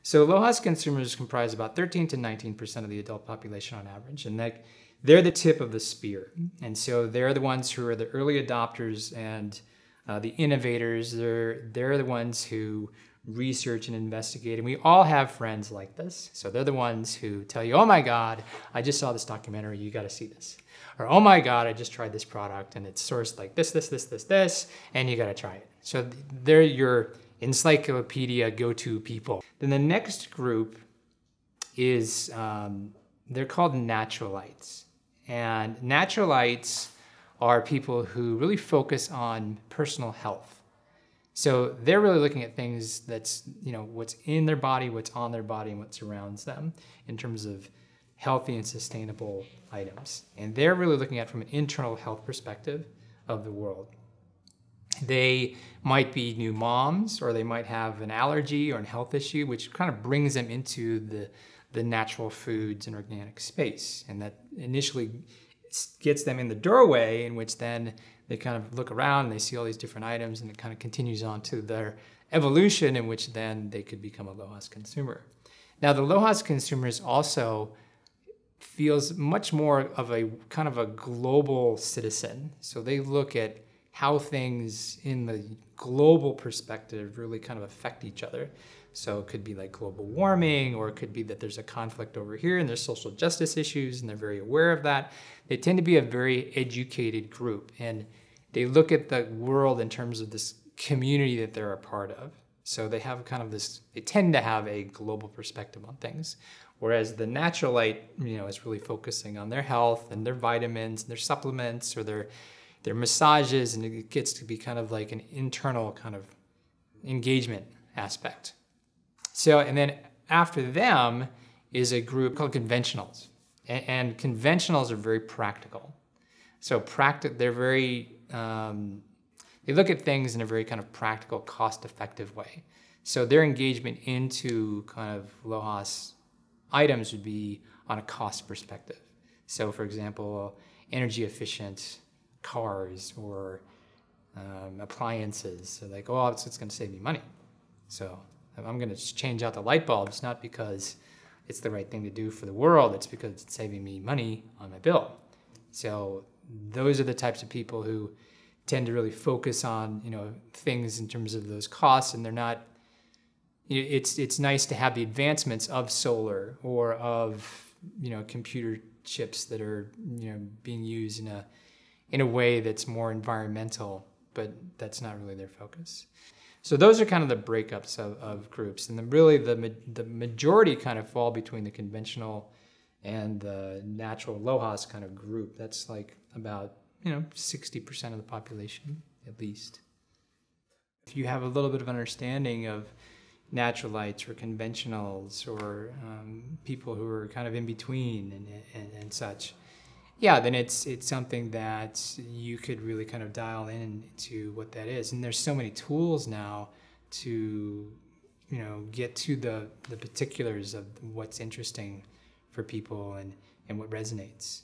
So LOHAS consumers comprise about 13 to 19% of the adult population on average, and they're the tip of the spear. And so they're the ones who are the early adopters and the innovators. They're the ones who research and investigate. And we all have friends like this. So they're the ones who tell you, oh my God, I just saw this documentary, you got to see this. Or, oh my God, I just tried this product and it's sourced like this, and you got to try it. So they're your encyclopedia go-to people. Then the next group is, they're called Naturalites. And Naturalites are people who really focus on personal health. So they're really looking at things that's, what's in their body, what's on their body, and what surrounds them in terms of healthy and sustainable items. And they're really looking at from an internal health perspective of the world. They might be new moms, or they might have an allergy or a health issue, which kind of brings them into the natural foods and organic space. And that initially gets them in the doorway, in which then they kind of look around and they see all these different items, and it kind of continues on to their evolution, in which then they could become a LOHAS consumer. Now, the LOHAS consumers also feels much more of a kind of a global citizen. So they look at how things in the global perspective really kind of affect each other. So it could be like global warming, or it could be that there's a conflict over here and there's social justice issues, and they're very aware of that. They tend to be a very educated group, and they look at the world in terms of this community that they're a part of. So they have kind of this, they tend to have a global perspective on things. Whereas the Naturalite, is really focusing on their health and their vitamins and their supplements, or their massages, and it gets to be kind of like an internal kind of engagement aspect. So, and then after them is a group called conventionals. And conventionals are very practical. So they're very, they look at things in a very kind of practical, cost-effective way. So their engagement into kind of LOHAS items would be on a cost perspective. So for example, energy efficient cars or appliances. So like, oh, it's going to save me money. So I'm going to change out the light bulbs, not because it's the right thing to do for the world, it's because it's saving me money on my bill. So those are the types of people who tend to really focus on, things in terms of those costs, and they're not, it's nice to have the advancements of solar or of, computer chips that are, being used in a way that's more environmental, but that's not really their focus. So those are kind of the breakups of groups, and then really the majority kind of fall between the conventional and the natural LOHAS kind of group. That's like about 60% of the population at least. If you have a little bit of understanding of Naturalites or conventionals or people who are kind of in between and such, yeah, then it's something that you could really kind of dial into what that is. And there's so many tools now to, get to the particulars of what's interesting for people and what resonates.